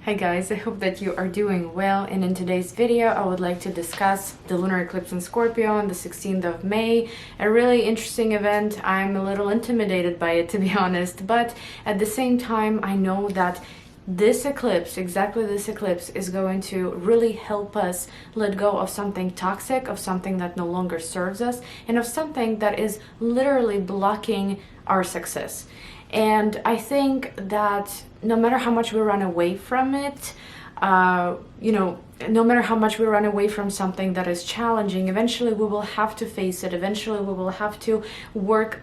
Hi guys, I hope that you are doing well, and in today's video I would like to discuss the lunar eclipse in Scorpio on the 16th of May. A really interesting event. I'm a little intimidated by it, to be honest, but at the same time I know that this eclipse, exactly this eclipse, is going to really help us let go of something toxic, of something that no longer serves us, and of something that is literally blocking our success. And I think that no matter how much we run away from it, no matter how much we run away from something that is challenging, eventually we will have to face it. Eventually we will have to work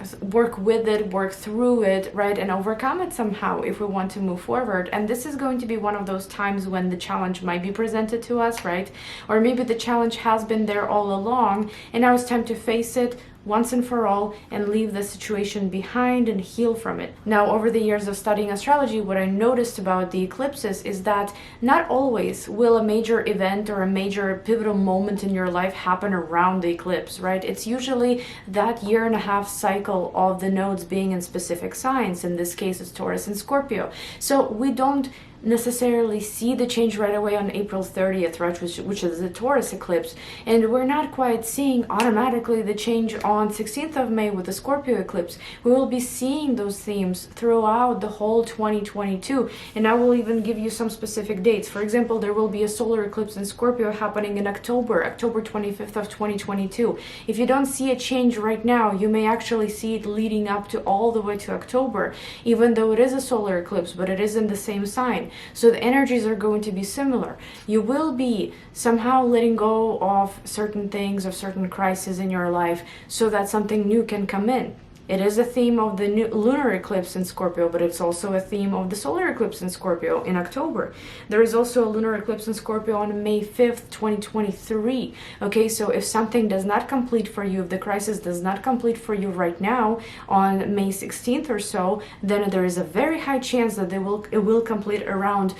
with it, work through it, right, and overcome it somehow if we want to move forward. And this is going to be one of those times when the challenge might be presented to us, right? Or maybe the challenge has been there all along, and now it's time to face it once and for all and leave the situation behind and heal from it. Now, over the years of studying astrology, what I noticed about the eclipses is that not always will a major event or a major pivotal moment in your life happen around the eclipse, right? It's usually that year and a half cycle of the nodes being in specific signs. In this case, it's Taurus and Scorpio. So we don't necessarily see the change right away on April 30th, right, which is the Taurus eclipse, and we're not quite seeing automatically the change on 16th of May with the Scorpio eclipse. We will be seeing those themes throughout the whole 2022, and I will even give you some specific dates. For example, there will be a solar eclipse in Scorpio happening in October 25th of 2022. If you don't see a change right now, you may actually see it leading up to all the way to October, even though it is a solar eclipse, but it is in the same sign. So the energies are going to be similar. You will be somehow letting go of certain things, of certain crises in your life, so that something new can come in. It is a theme of the new lunar eclipse in Scorpio, but it's also a theme of the solar eclipse in Scorpio in October. There is also a lunar eclipse in Scorpio on May 5th, 2023. Okay, so if something does not complete for you, if the crisis does not complete for you right now on May 16th or so, then there is a very high chance that it will complete around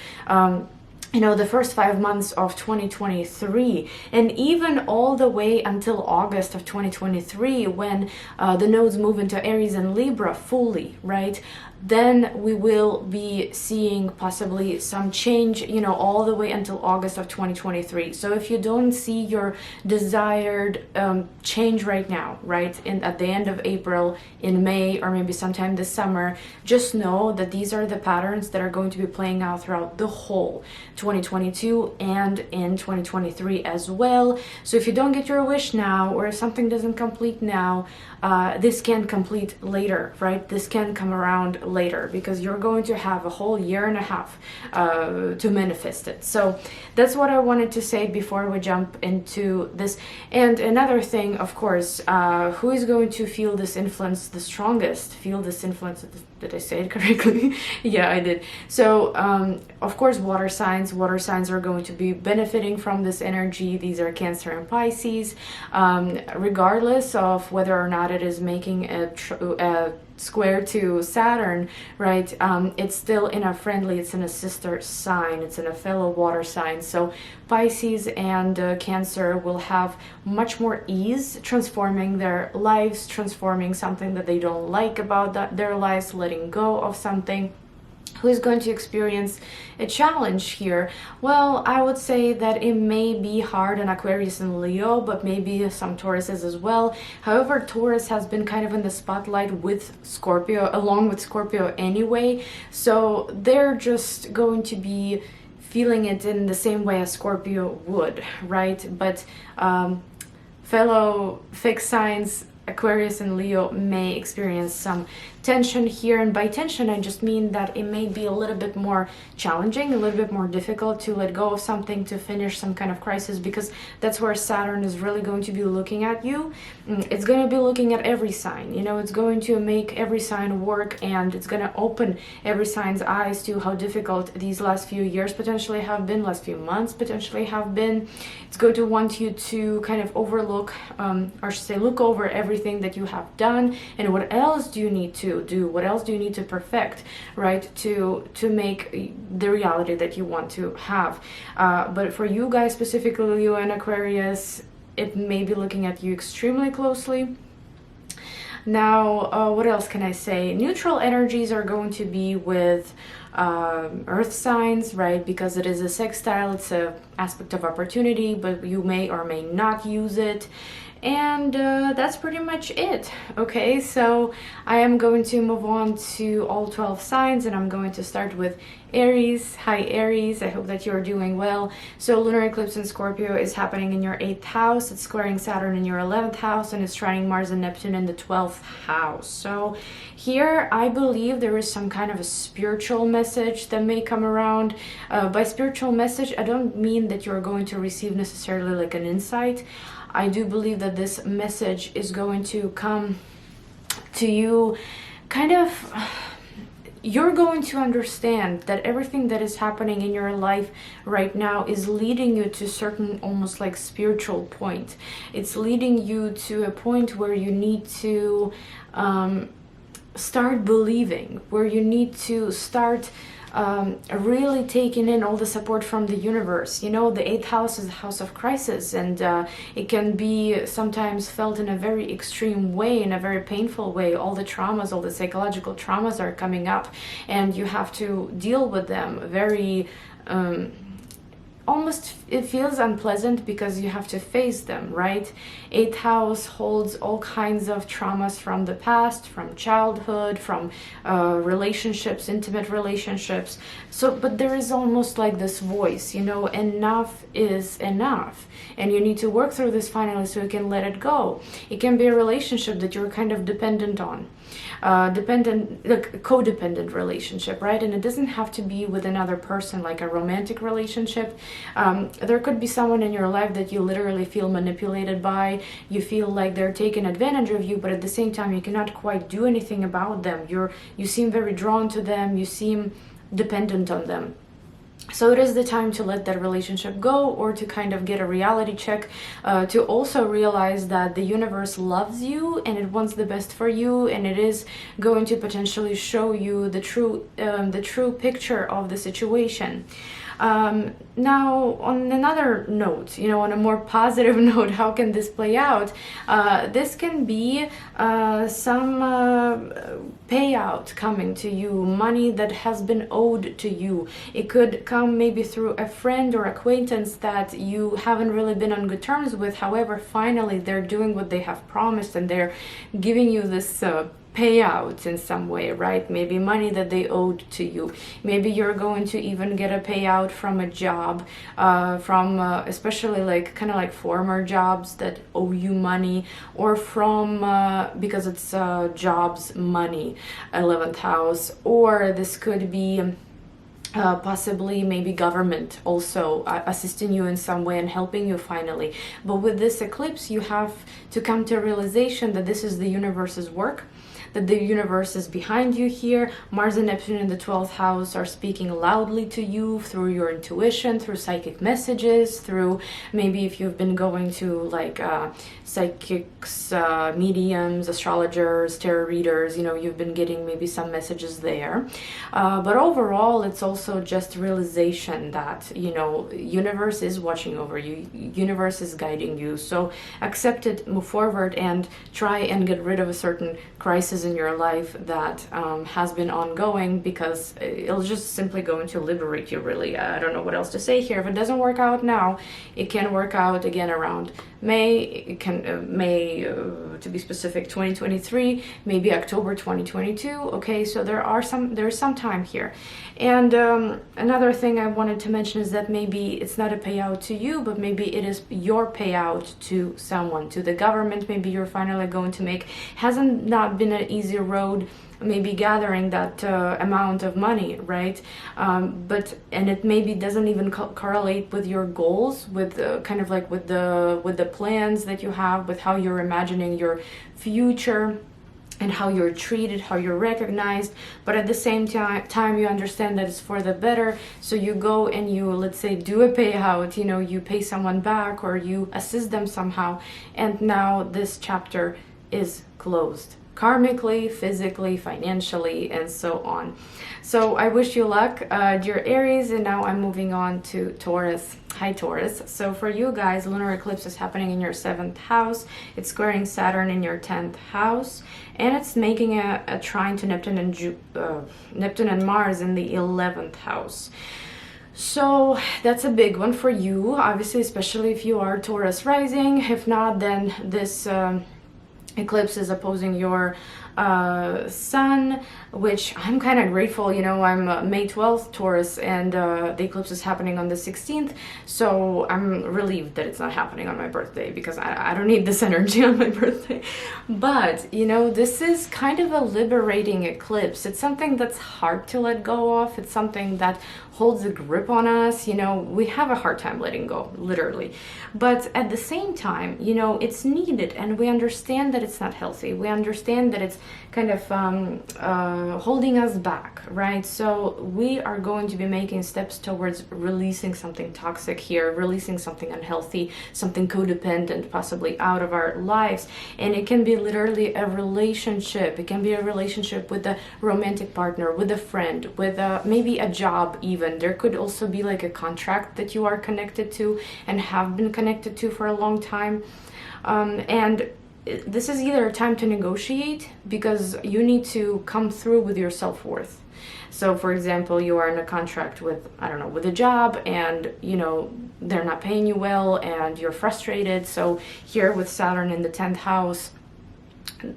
the first 5 months of 2023, and even all the way until August of 2023, when the nodes move into Aries and Libra fully, right? Then we will be seeing possibly some change, all the way until August of 2023. So if you don't see your desired change right now, right, at the end of April, in May, or maybe sometime this summer, just know that these are the patterns that are going to be playing out throughout the whole 2022 and in 2023 as well. So if you don't get your wish now, or if something doesn't complete now, this can complete later, right? This can come around later, because you're going to have a whole year and a half to manifest it. So that's what I wanted to say before we jump into this. And another thing, of course, who is going to feel this influence the strongest? Feel this influence, did I say it correctly? Yeah, I did. So of course, water signs are going to be benefiting from this energy. These are Cancer and Pisces, regardless of whether or not it is making a square to Saturn, right? It's still it's in a sister sign, it's in a fellow water sign. So Pisces and Cancer will have much more ease transforming their lives, transforming something that they don't like about their lives, letting go of something. Who is going to experience a challenge here? Well, I would say that it may be hard on Aquarius and Leo, but maybe some Tauruses as well. However, Taurus has been kind of in the spotlight with Scorpio, along with Scorpio anyway, so they're just going to be feeling it in the same way as Scorpio would, right? But fellow fixed signs, Aquarius and Leo, may experience some tension here, and by tension I just mean that it may be a little bit more challenging, a little bit more difficult to let go of something, to finish some kind of crisis, because that's where Saturn is really going to be looking at you. It's going to be looking at every sign, it's going to make every sign work, and it's going to open every sign's eyes to how difficult these last few years potentially have been, last few months potentially have been. It's going to want you to kind of overlook, or I should say look over everything that you have done, and what else do you need to do, what else do you need to perfect, right, to make the reality that you want to have. But for you guys, specifically Leo and Aquarius, it may be looking at you extremely closely. Now, what else can I say? Neutral energies are going to be with earth signs, right? Because it is a sextile, it's an aspect of opportunity, but you may or may not use it. And that's pretty much it. Okay, so I am going to move on to all 12 signs, and I'm going to start with Aries. Hi Aries, I hope that you're doing well. So lunar eclipse in Scorpio is happening in your 8th house. It's squaring Saturn in your 11th house, and it's trining Mars and Neptune in the 12th house. So here I believe there is some kind of a spiritual message that may come around. By spiritual message, I don't mean that you're going to receive necessarily like an insight. I do believe that this message is going to come to you kind of, you're going to understand that everything that is happening in your life right now is leading you to a certain almost like spiritual point. It's leading you to a point where you need to start believing, where you need to start really taking in all the support from the universe. You know, the 8th house is the house of crisis, and it can be sometimes felt in a very extreme way, in a very painful way. All the traumas, all the psychological traumas are coming up, and you have to deal with them very almost, it feels unpleasant because you have to face them, right? 8th house holds all kinds of traumas from the past, from childhood, from relationships, intimate relationships. So, but there is almost like this voice, you know, enough is enough. And you need to work through this finally so you can let it go. It can be a relationship that you're kind of dependent on. Like codependent relationship, right? And it doesn't have to be with another person, like a romantic relationship. There could be someone in your life that you literally feel manipulated by. You feel like they're taking advantage of you, but at the same time you cannot quite do anything about them. You seem very drawn to them, you seem dependent on them. So it is the time to let that relationship go, or to kind of get a reality check, to also realize that the universe loves you and it wants the best for you, and it is going to potentially show you the true picture of the situation. Now, on another note, you know, on a more positive note, how can this play out? This can be some payout coming to you, money that has been owed to you. It could come maybe through a friend or acquaintance that you haven't really been on good terms with. However, finally they're doing what they have promised, and they're giving you this payout in some way, right? Maybe money that they owed to you. Maybe you're going to even get a payout from a job, from especially like kind of like former jobs that owe you money, or from because it's jobs money, 11th house, or this could be possibly maybe government also assisting you in some way and helping you finally. But with this eclipse, you have to come to a realization that this is the universe's work, that the universe is behind you here. Mars and Neptune in the 12th house are speaking loudly to you through your intuition, through psychic messages, through maybe if you've been going to like psychics, mediums, astrologers, tarot readers, you know, you've been getting maybe some messages there. But overall, it's also just realization that, you know, universe is watching over you, universe is guiding you. So accept it, move forward, and try and get rid of a certain crisis in your life that has been ongoing, because it'll just simply going to liberate you, really. I don't know what else to say here. If it doesn't work out now, it can work out again around May. It can May, to be specific, 2023, maybe October 2022. Okay, so there's some time here. And another thing I wanted to mention is that maybe it's not a payout to you, but maybe it is your payout to someone, to the government. Maybe you're finally going to make, hasn't not been an easy road, maybe gathering that amount of money, right? And it maybe doesn't even correlate with your goals, with kind of like with the plans that you have, with how you're imagining your future and how you're treated, how you're recognized. But at the same time, you understand that it's for the better. So you go and you, let's say, do a payout, you know, you pay someone back or you assist them somehow. And now this chapter is closed. karmically, physically, financially, and so on. So I wish you luck, dear Aries, and now I'm moving on to Taurus. Hi Taurus. So for you guys, lunar eclipse is happening in your 7th house. It's squaring Saturn in your 10th house, and it's making a trine to Neptune and Mars in the 11th house. So that's a big one for you, obviously, especially if you are Taurus rising. If not, then this eclipse is opposing your sun, which I'm kind of grateful. You know, I'm May 12th Taurus, and the eclipse is happening on the 16th, so I'm relieved that it's not happening on my birthday, because I don't need this energy on my birthday. But you know, this is kind of a liberating eclipse. It's something that's hard to let go of. It's something that holds a grip on us. You know, we have a hard time letting go, literally. But at the same time, you know, it's needed, and we understand that it's not healthy. We understand that it's kind of holding us back, right? So we are going to be making steps towards releasing something toxic here, releasing something unhealthy, something codependent, possibly out of our lives. And it can be literally a relationship. It can be a relationship with a romantic partner, with a friend, with maybe a job even. There could also be like a contract that you are connected to and have been connected to for a long time. And this is either a time to negotiate, because you need to come through with your self-worth. So for example, you are in a contract with, I don't know, with a job, and you know, they're not paying you well and you're frustrated. So here with Saturn in the 10th house,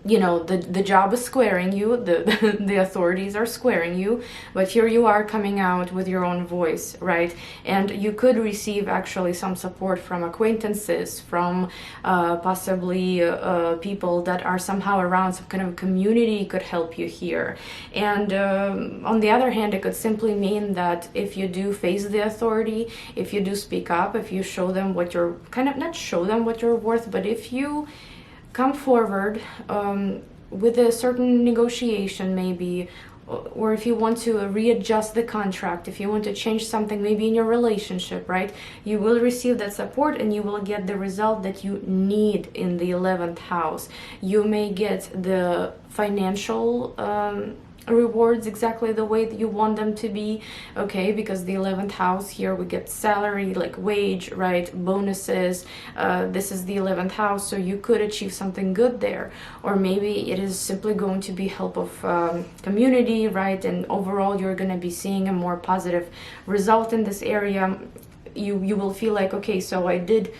you know, the job is squaring you, the authorities are squaring you, but here you are coming out with your own voice, right? And you could receive actually some support from acquaintances, from possibly people that are somehow around. Some kind of community could help you here. And on the other hand, it could simply mean that if you do face the authority, if you do speak up, if you show them what you're, kind of not show them what you're worth, but if you come forward with a certain negotiation maybe, or if you want to readjust the contract, if you want to change something maybe in your relationship, right, you will receive that support and you will get the result that you need in the 11th house. You may get the financial rewards exactly the way that you want them to be, okay, because the 11th house here, we get salary, like wage, right, bonuses. This is the 11th house, so you could achieve something good there. Or maybe it is simply going to be help of community, right, and overall you're going to be seeing a more positive result in this area. You will feel like, okay, so I did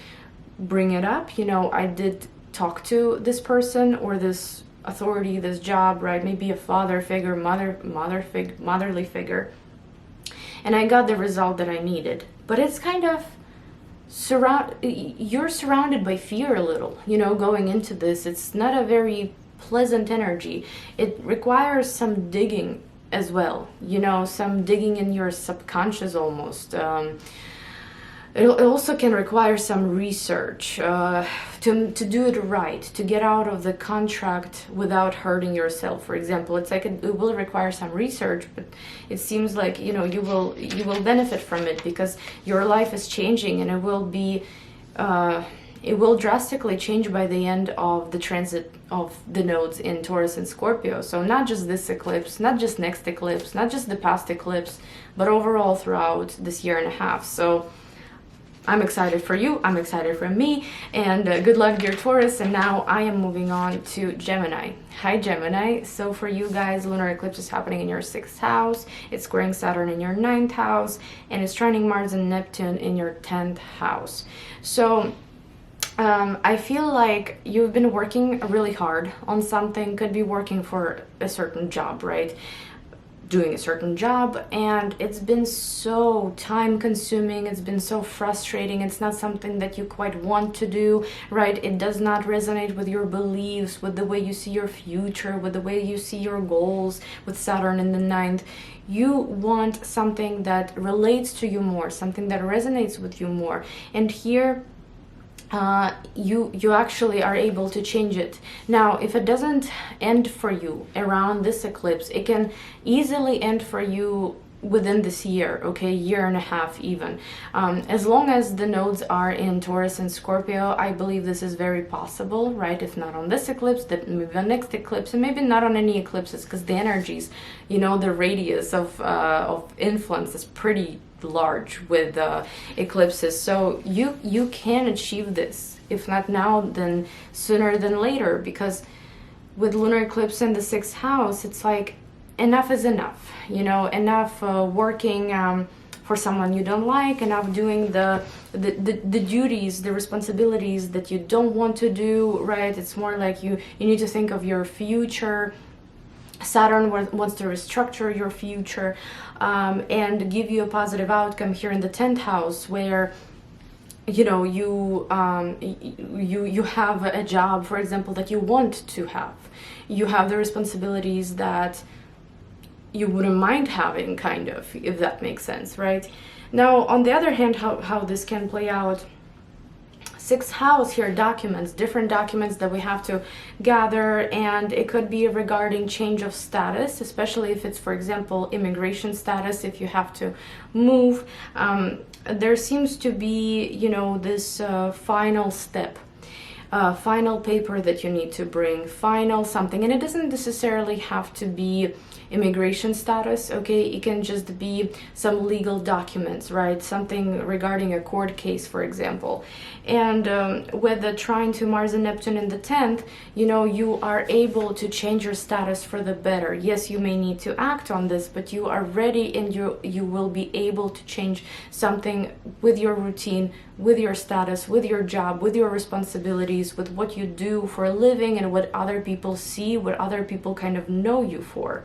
bring it up, you know, I did talk to this person or this authority, this job, right, maybe a father figure, motherly figure, and I got the result that I needed. But it's kind of you're surrounded by fear a little, you know, going into this. It's not a very pleasant energy. It requires some digging as well, you know, some digging in your subconscious almost. It also can require some research to do it right, to get out of the contract without hurting yourself. For example, it's like it will require some research, but it seems like, you know, you will benefit from it, because your life is changing, and it will drastically change by the end of the transit of the nodes in Taurus and Scorpio. So not just this eclipse, not just next eclipse, not just the past eclipse, but overall throughout this year and a half. So I'm excited for you, I'm excited for me, and good luck, dear Taurus. And now I am moving on to Gemini. Hi Gemini. So for you guys, lunar eclipse is happening in your 6th house. It's squaring Saturn in your 9th house, and it's trining Mars and Neptune in your 10th house. So I feel like you've been working really hard on something. Could be working for a certain job, right? Doing a certain job, and it's been so time consuming, it's been so frustrating, it's not something that you quite want to do, right? It does not resonate with your beliefs, with the way you see your future, with the way you see your goals, with Saturn in the 9th. You want something that relates to you more, something that resonates with you more, and here you actually are able to change it. Now, if it doesn't end for you around this eclipse, it can easily end for you within this year, okay, year and a half even. As long as the nodes are in Taurus and Scorpio, I believe this is very possible, right? If not on this eclipse, then maybe the next eclipse, and maybe not on any eclipses, because the energies, you know, the radius of influence is pretty large with eclipses. So you can achieve this, if not now, then sooner than later, because with lunar eclipse in the 6th house, it's like enough is enough, you know, enough working for someone you don't like, enough doing the duties, the responsibilities that you don't want to do, right? It's more like you need to think of your future. Saturn wants to restructure your future and give you a positive outcome here in the 10th house, where you know you have a job, for example, that you want to have. You have the responsibilities that you wouldn't mind having, kind of, if that makes sense, right? Now, on the other hand, how this can play out, 6th house here, documents, different documents that we have to gather, and it could be regarding change of status, especially if it's, for example, immigration status, if you have to move. There seems to be, you know, this final step, final paper that you need to bring, final something, and it doesn't necessarily have to be immigration status, okay? It can just be some legal documents, right? Something regarding a court case, for example. And with the trine to Mars and Neptune in the 10th, you know, you are able to change your status for the better. Yes, you may need to act on this, but you are ready, and you will be able to change something with your routine, with your status, with your job, with your responsibilities, with what you do for a living, and what other people see, what other people kind of know you for.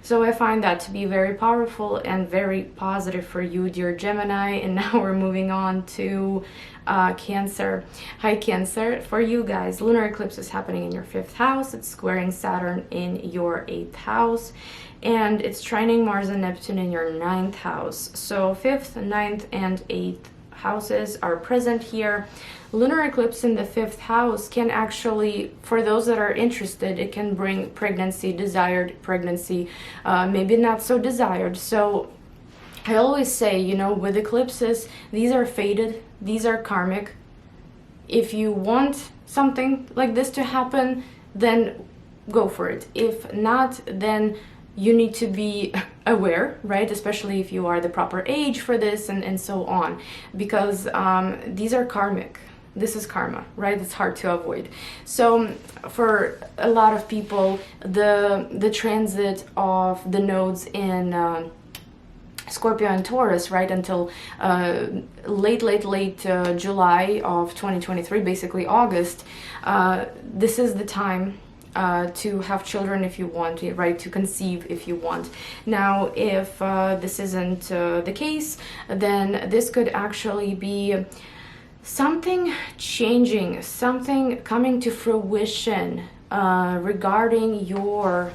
So I find that to be very powerful and very positive for you, dear Gemini. And now we're moving on to Cancer. Hi, Cancer. For you guys, lunar eclipse is happening in your 5th house. It's squaring Saturn in your 8th house. And it's trining Mars and Neptune in your 9th house. So 5th, 9th, and 8th houses are present here. Lunar eclipse in the 5th house can actually, for those that are interested, it can bring pregnancy, desired pregnancy, maybe not so desired. So I always say, you know, with eclipses, these are fated, these are karmic. If you want something like this to happen, then go for it. If not, then you need to be aware, right? Especially if you are the proper age for this, and so on, because these are karmic. This is karma, right? It's hard to avoid. So for a lot of people, the transit of the nodes in Scorpio and Taurus, right, until late July of 2023, basically August, this is the time to have children if you want, right, to conceive if you want. Now, if this isn't the case, then this could actually be something changing, something coming to fruition regarding your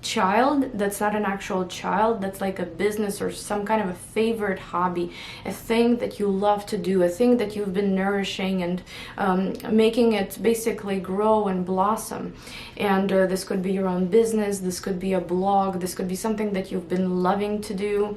child that's not an actual child, that's like a business or some kind of a favorite hobby, a thing that you love to do, a thing that you've been nourishing and making it basically grow and blossom. And this could be your own business, this could be a blog, this could be something that you've been loving to do.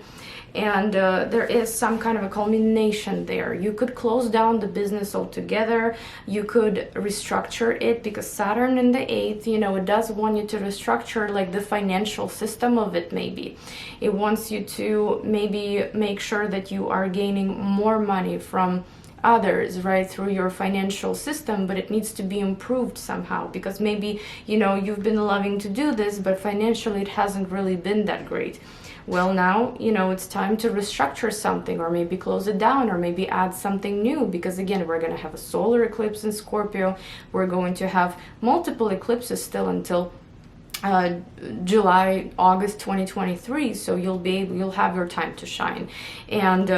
And there is some kind of a culmination there. You could close down the business altogether. You could restructure it, because Saturn in the 8th, you know, it does want you to restructure like the financial system of it. Maybe it wants you to maybe make sure that you are gaining more money from others, right, through your financial system, but it needs to be improved somehow, because maybe, you know, you've been loving to do this, but financially it hasn't really been that great. Well, now, you know, it's time to restructure something, or maybe close it down, or maybe add something new, because again, we're going to have a solar eclipse in Scorpio. We're going to have multiple eclipses still until July, August 2023, so you'll have your time to shine. And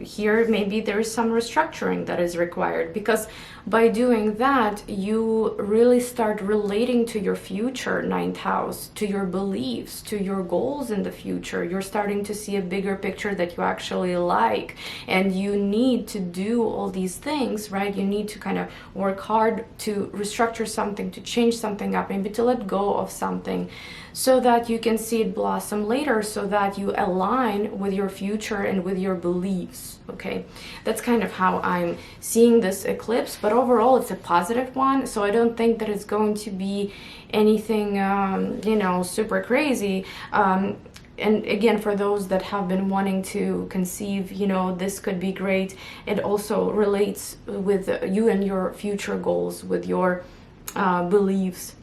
here maybe there is some restructuring that is required, because by doing that you really start relating to your future 9th house, to your beliefs, to your goals in the future. You're starting to see a bigger picture that you actually like, and you need to do all these things, right? You need to kind of work hard to restructure something, to change something up, maybe to let go of something, something so that you can see it blossom later, so that you align with your future and with your beliefs. Okay, that's kind of how I'm seeing this eclipse, but overall it's a positive one, so I don't think that it's going to be anything you know, super crazy. And again, for those that have been wanting to conceive, you know, this could be great. It also relates with you and your future goals, with your beliefs.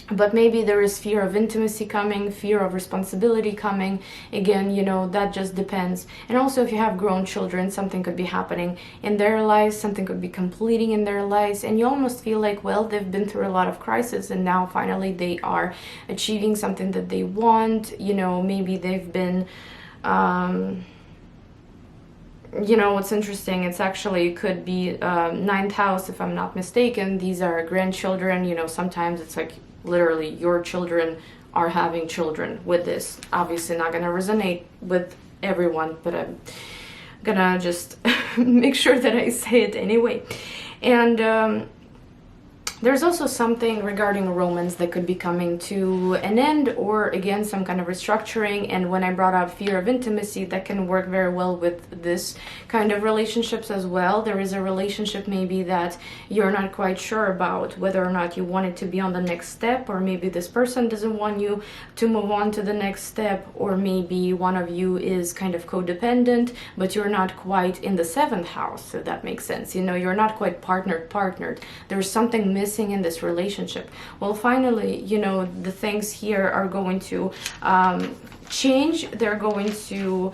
But maybe there is fear of intimacy coming, fear of responsibility coming. Again, you know, that just depends. And also, if you have grown children, something could be happening in their lives, something could be completing in their lives, and you almost feel like, well, they've been through a lot of crisis, and now finally they are achieving something that they want. You know, maybe they've been you know, what's interesting, it's actually could be ninth house, if I'm not mistaken. These are grandchildren. You know, sometimes it's like literally your children are having children with this. Obviously not gonna resonate with everyone, but I'm gonna just make sure that I say it anyway. And there's also something regarding romance that could be coming to an end, or again, some kind of restructuring. And when I brought up fear of intimacy, that can work very well with this kind of relationships as well. There is a relationship maybe that you're not quite sure about whether or not you want it to be on the next step, or maybe this person doesn't want you to move on to the next step, or maybe one of you is kind of codependent, but you're not quite in the 7th house, so that makes sense. You know, you're not quite partnered. There's something missing in this relationship. Well, finally, you know, the things here are going to change. They're going to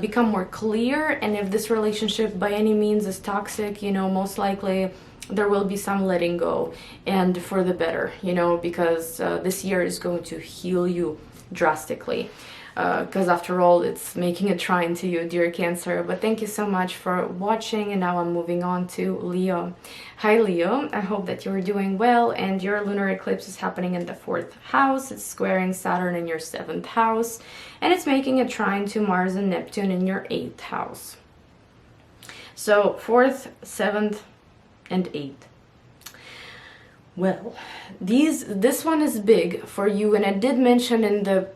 become more clear. And if this relationship by any means is toxic, you know, most likely there will be some letting go, and for the better, you know, because this year is going to heal you drastically. Because after all, it's making a trine to you, dear Cancer. But thank you so much for watching, and now I'm moving on to Leo. Hi Leo, I hope that you're doing well, and your lunar eclipse is happening in the 4th house. It's squaring Saturn in your 7th house, and it's making a trine to Mars and Neptune in your 8th house. So 4th, 7th, and 8th. Well, this one is big for you, and I did mention in the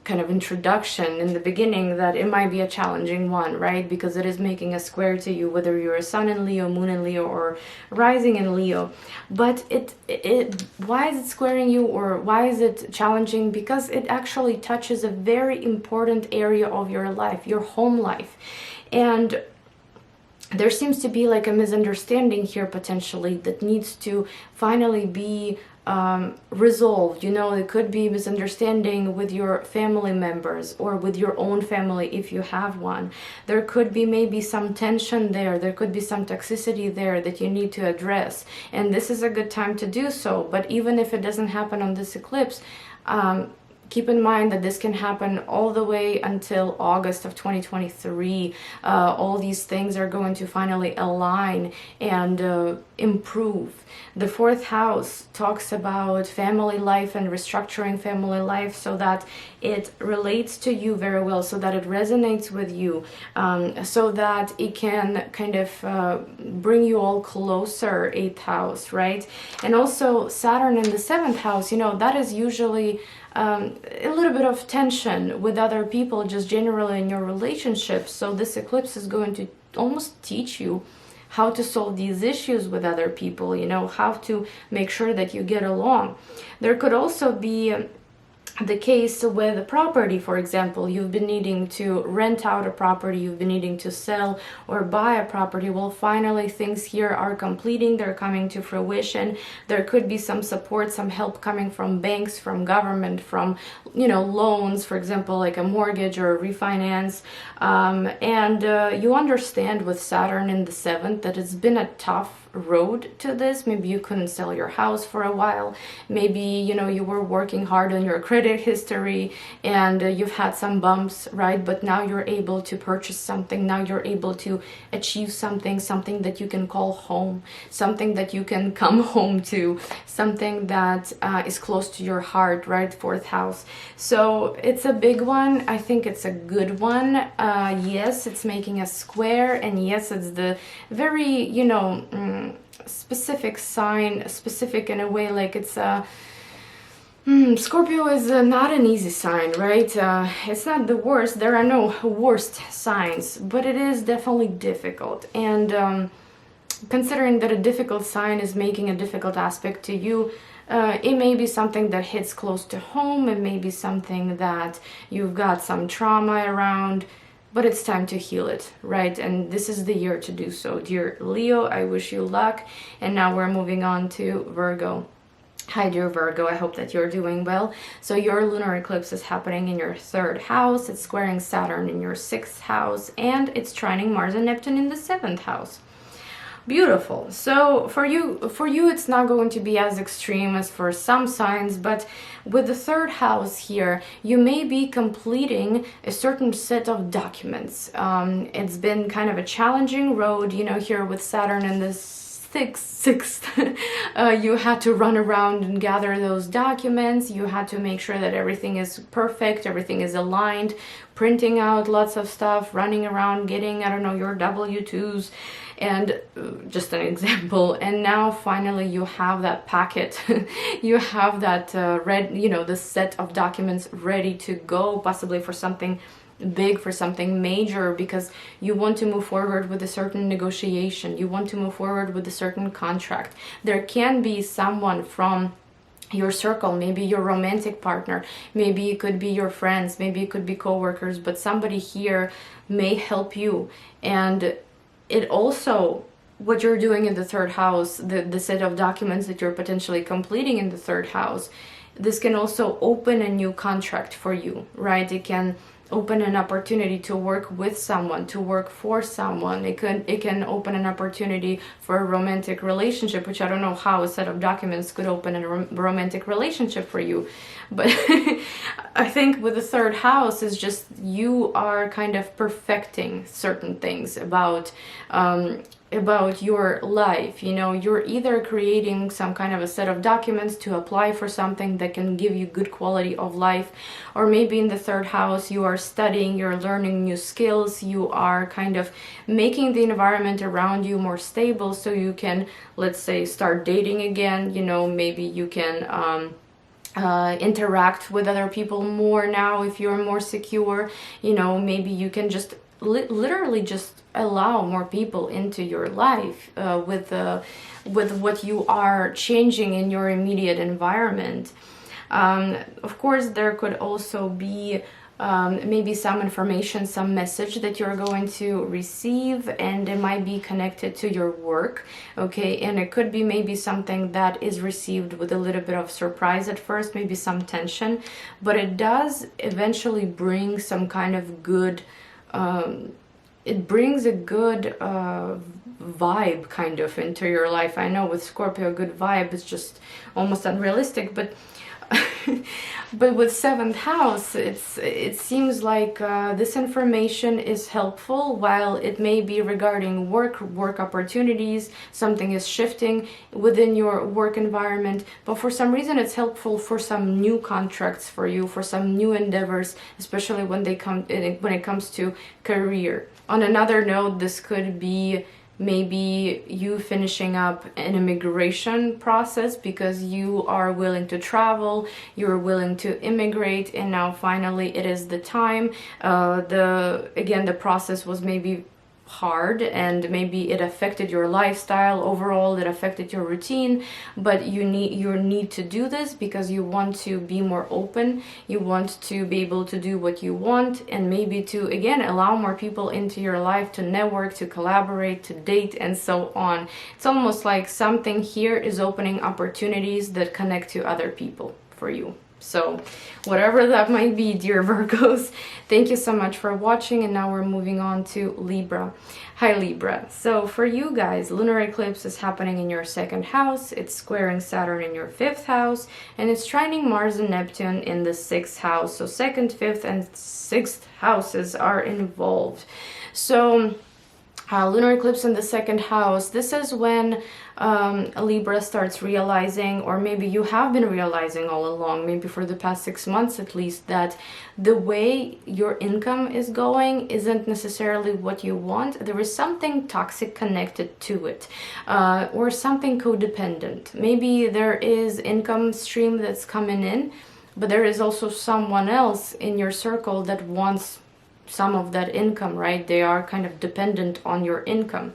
kind of introduction in the beginning that it might be a challenging one, right? Because it is making a square to you, whether you're a sun in Leo, moon in Leo, or rising in Leo. But why is it squaring you, or why is it challenging? Because it actually touches a very important area of your life, your home life. And there seems to be like a misunderstanding here potentially that needs to finally be resolved. You know, it could be misunderstanding with your family members, or with your own family if you have one. There could be maybe some tension there. There could be some toxicity there that you need to address. And this is a good time to do so. But even if it doesn't happen on this eclipse, keep in mind that this can happen all the way until August of 2023. All these things are going to finally align and improve. The 4th house talks about family life and restructuring family life so that it relates to you very well, so that it resonates with you, so that it can kind of bring you all closer, 8th house, right? And also Saturn in the 7th house, you know, that is usually a little bit of tension with other people, just generally in your relationships. So this eclipse is going to almost teach you how to solve these issues with other people, you know, how to make sure that you get along. There could also be the case with a property, for example. You've been needing to rent out a property, you've been needing to sell or buy a property. Well, finally things here are completing, they're coming to fruition. There could be some support, some help coming from banks, from government, from, you know, loans, for example, like a mortgage or a refinance. And you understand with Saturn in the 7th that it's been a tough road to this. Maybe you couldn't sell your house for a while. Maybe, you know, you were working hard on your credit history and you've had some bumps, right? But now you're able to purchase something. Now you're able to achieve something that you can call home, something that you can come home to, something that is close to your heart, right? 4th house. So it's a big one. I think it's a good one. Yes, it's making a square, and yes, it's the very, you know, specific sign, specific in a way, like it's a Scorpio is not an easy sign, right? It's not the worst. There are no worst signs, but it is definitely difficult. And considering that a difficult sign is making a difficult aspect to you, it may be something that hits close to home. It may be something that you've got some trauma around, but it's time to heal it, right? And this is the year to do so. Dear Leo, I wish you luck. And now we're moving on to Virgo. Hi, dear Virgo, I hope that you're doing well. So your lunar eclipse is happening in your 3rd house. It's squaring Saturn in your 6th house, and it's trining Mars and Neptune in the 7th house. Beautiful. So for you it's not going to be as extreme as for some signs, but with the 3rd house here, you may be completing a certain set of documents. It's been kind of a challenging road, you know, here with Saturn in this sixth. You had to run around and gather those documents. You had to make sure that everything is perfect, everything is aligned, printing out lots of stuff, running around, getting, I don't know, your W-2s, and just an example. And now finally you have that packet. You have that the set of documents ready to go, possibly for something big, for something major, because you want to move forward with a certain negotiation, you want to move forward with a certain contract. There can be someone from your circle, maybe your romantic partner, maybe it could be your friends, maybe it could be co-workers, but somebody here may help you. And it also, what you're doing in the 3rd house, the set of documents that you're potentially completing in the 3rd house, this can also open a new contract for you, right? It can open an opportunity to work with someone, to work for someone. It can open an opportunity for a romantic relationship, which I don't know how a set of documents could open a romantic relationship for you. But I think with the 3rd house is just you are kind of perfecting certain things about your life. You know, you're either creating some kind of a set of documents to apply for something that can give you good quality of life, or maybe in the 3rd house you are studying, you're learning new skills, you are kind of making the environment around you more stable so you can, let's say, start dating again. You know, maybe you can interact with other people more now if you're more secure. You know, maybe you can just literally just allow more people into your life with what you are changing in your immediate environment. Of course, there could also be maybe some information, some message that you're going to receive, and it might be connected to your work, okay? And it could be maybe something that is received with a little bit of surprise at first, maybe some tension, but it does eventually bring some kind of good it brings a good vibe kind of into your life. I know with Scorpio, a good vibe is just almost unrealistic, but but with 7th house, it seems like this information is helpful. While it may be regarding work opportunities, something is shifting within your work environment, but for some reason it's helpful for some new contracts for you, for some new endeavors, especially when it comes to career. On another note, this could be maybe you finishing up an immigration process because you are willing to travel, you're willing to immigrate, and now finally it is the time. The process was maybe hard and maybe it affected your lifestyle overall, it affected your routine, but you need to do this because you want to be more open, you want to be able to do what you want, and maybe to again allow more people into your life, to network, to collaborate, to date, and so on. It's almost like something here is opening opportunities that connect to other people for you. So whatever that might be, dear Virgos, thank you so much for watching. And now we're moving on to Libra. Hi, Libra. So for you guys, lunar eclipse is happening in your 2nd house. It's squaring Saturn in your 5th house, and it's trining Mars and Neptune in the 6th house. So 2nd, 5th, and 6th houses are involved. So Lunar eclipse in the second house. This is when Libra starts realizing, or maybe you have been realizing all along, maybe for the past 6 months at least, that the way your income is going isn't necessarily what you want. There is something toxic connected to it, or something codependent. Maybe there is income stream that's coming in, but there is also someone else in your circle that wants some of that income, right? They are kind of dependent on your income.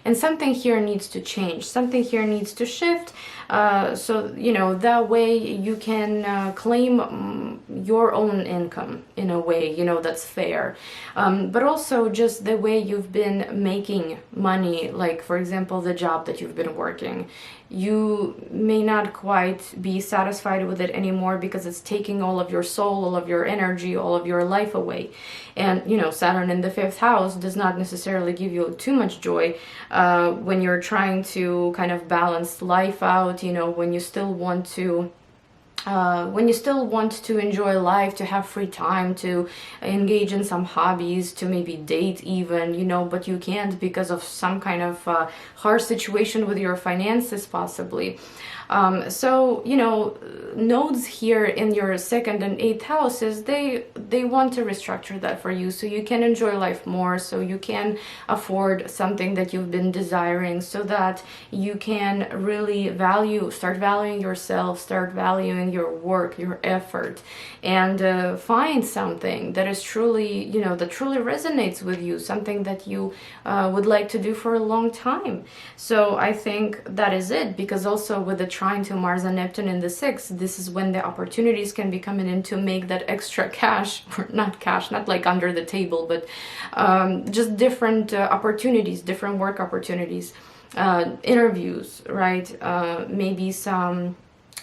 And something here needs to change. Something here needs to shift. So, you know, that way you can claim your own income in a way, you know, that's fair. But also just the way you've been making money, like, for example, the job that you've been working. You may not quite be satisfied with it anymore because it's taking all of your soul, all of your energy, all of your life away. And, you know, Saturn in the 5th house does not necessarily give you too much joy when you're trying to kind of balance life out, you know, when you still want to enjoy life, to have free time, to engage in some hobbies, to maybe date even, you know, but you can't because of some kind of harsh situation with your finances possibly. So, you know, nodes here in your 2nd and 8th houses, they want to restructure that for you so you can enjoy life more, so you can afford something that you've been desiring, so that you can really start valuing yourself, start valuing your work, your effort, and find something that is truly, you know, that truly resonates with you, something that you would like to do for a long time. So I think that is it, because also with the trine to Mars and Neptune in the 6th, this is when the opportunities can be coming in to make that extra cash, or not cash, not like under the table, but just different opportunities, different work opportunities, interviews, right? Maybe some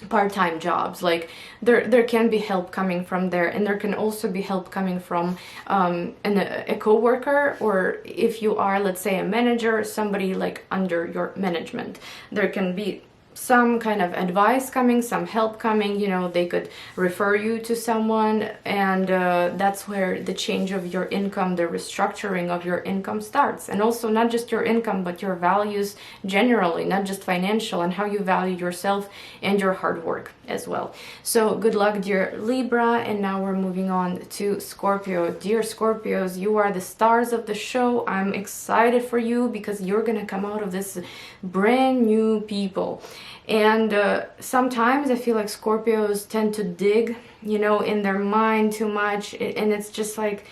part-time jobs, like there can be help coming from there, and there can also be help coming from a co-worker, or if you are, let's say, a manager, somebody like under your management, there can be some kind of advice coming, some help coming, you know, they could refer you to someone, and that's where the change of your income, the restructuring of your income starts. And also not just your income, but your values generally, not just financial, and how you value yourself and your hard work as well. So good luck, dear Libra. And now we're moving on to Scorpio. Dear Scorpios, you are the stars of the show. I'm excited for you because you're gonna come out of this brand new people. And sometimes I feel like Scorpios tend to dig, you know, in their mind too much, and it's just like,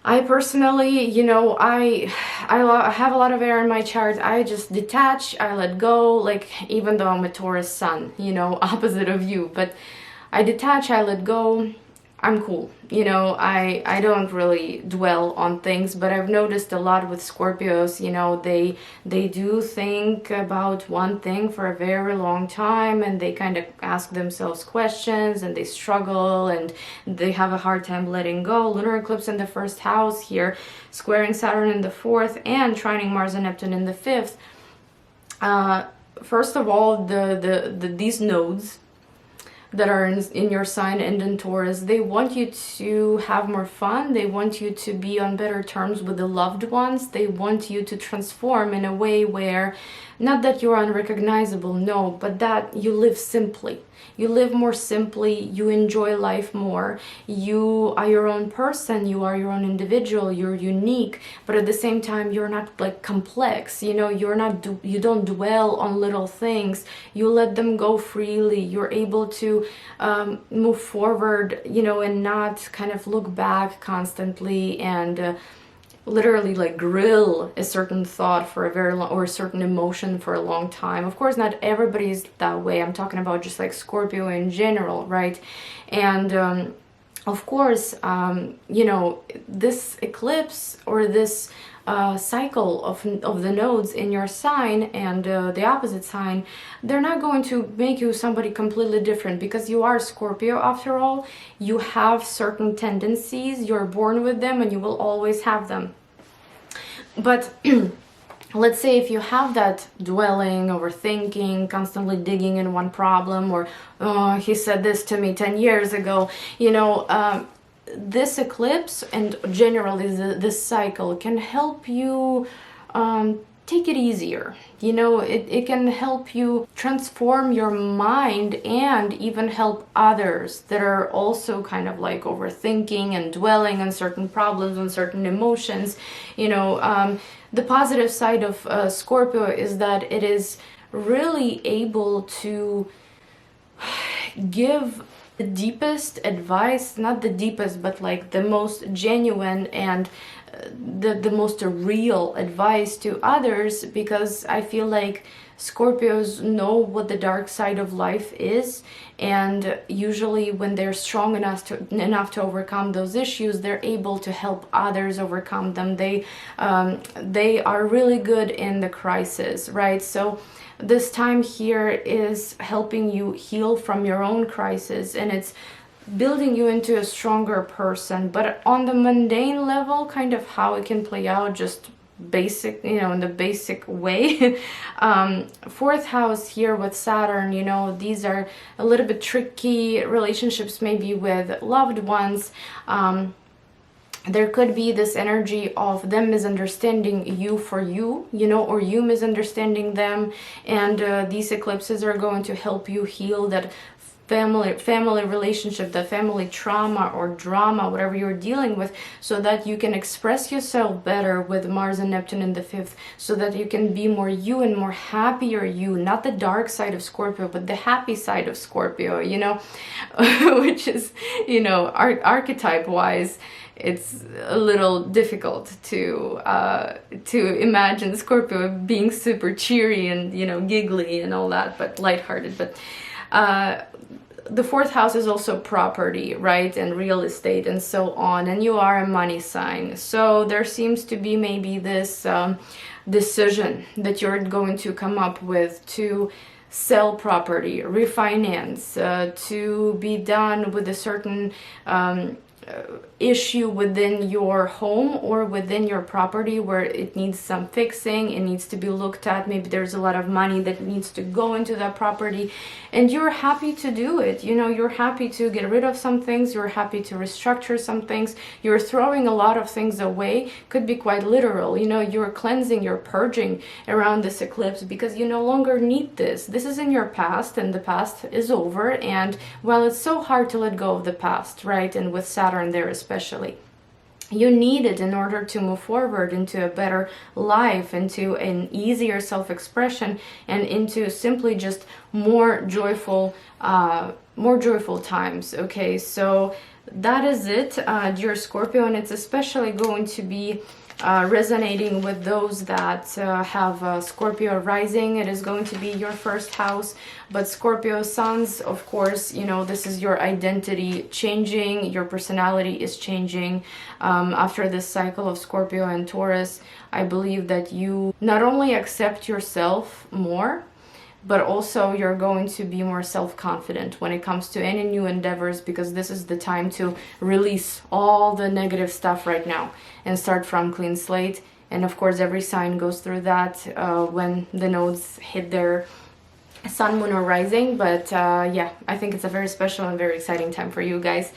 I personally, you know, I have a lot of air in my chart. I just detach, I let go, like, even though I'm a Taurus sun, you know, opposite of you, but I detach, I let go. I'm cool, you know, I don't really dwell on things, but I've noticed a lot with Scorpios, you know, they do think about one thing for a very long time, and they kind of ask themselves questions, and they struggle, and they have a hard time letting go. Lunar eclipse in the 1st house here, squaring Saturn in the 4th, and trining Mars and Neptune in the 5th. First of all, these nodes that are in your sign and in Taurus, they want you to have more fun, they want you to be on better terms with the loved ones, they want you to transform in a way where, not that you're unrecognizable, no, but that you live simply. You live more simply, you enjoy life more, you are your own person, you are your own individual, you're unique, but at the same time you're not like complex, you know, you don't dwell on little things, you let them go freely, you're able to move forward, you know, and not kind of look back constantly and literally like grill a certain thought for a very long, or a certain emotion for a long time. Of course, not everybody is that way. I'm talking about just like Scorpio in general, right? And of course, you know, this eclipse, or this cycle of the nodes in your sign and the opposite sign, they're not going to make you somebody completely different, because you are Scorpio after all. You have certain tendencies, you're born with them, and you will always have them. But let's say if you have that dwelling, overthinking, constantly digging in one problem, or oh, he said this to me 10 years ago, you know, this eclipse and generally this cycle can help you take it easier. You know, it can help you transform your mind and even help others that are also kind of like overthinking and dwelling on certain problems and certain emotions. You know, the positive side of Scorpio is that it is really able to give the deepest advice, not the deepest, but like the most genuine and the most real advice to others, because I feel like Scorpios know what the dark side of life is, and usually when they're strong enough to overcome those issues, they're able to help others overcome them. They are really good in the crisis, right? So this time here is helping you heal from your own crisis, and it's building you into a stronger person. But on the mundane level, kind of how it can play out, just basic, you know, in the basic way. Fourth house here with Saturn, you know, these are a little bit tricky relationships, maybe with loved ones. There could be this energy of them misunderstanding you for you, you know, or you misunderstanding them. And these eclipses are going to help you heal that family relationship, the family trauma or drama, whatever you're dealing with, so that you can express yourself better with Mars and Neptune in the fifth, so that you can be more you and more happier you, not the dark side of Scorpio, but the happy side of Scorpio, you know, which is, you know, archetype wise, it's a little difficult to imagine Scorpio being super cheery and, you know, giggly and all that, but lighthearted. But the fourth house is also property, right, and real estate and so on, and you are a money sign, so there seems to be maybe this decision that you're going to come up with to sell property, refinance, to be done with a certain issue within your home or within your property where it needs some fixing, it needs to be looked at, maybe there's a lot of money that needs to go into that property, and you're happy to do it. You know, you're happy to get rid of some things, you're happy to restructure some things, you're throwing a lot of things away, could be quite literal, you know, you're cleansing, you're purging around this eclipse because you no longer need this is in your past, and the past is over. And well, it's so hard to let go of the past, right? And with Saturn there especially, you need it in order to move forward into a better life, into an easier self-expression, and into simply just more joyful times. Okay, so that is it, dear Scorpio, and it's especially going to be resonating with those that have Scorpio rising. It is going to be your first house, but Scorpio suns, of course, you know, this is your identity changing, your personality is changing. After this cycle of Scorpio and Taurus, I believe that you not only accept yourself more, but also you're going to be more self-confident when it comes to any new endeavors, because this is the time to release all the negative stuff right now and start from clean slate. And of course, every sign goes through that when the nodes hit their sun, moon, or rising. But yeah, I think it's a very special and very exciting time for you guys.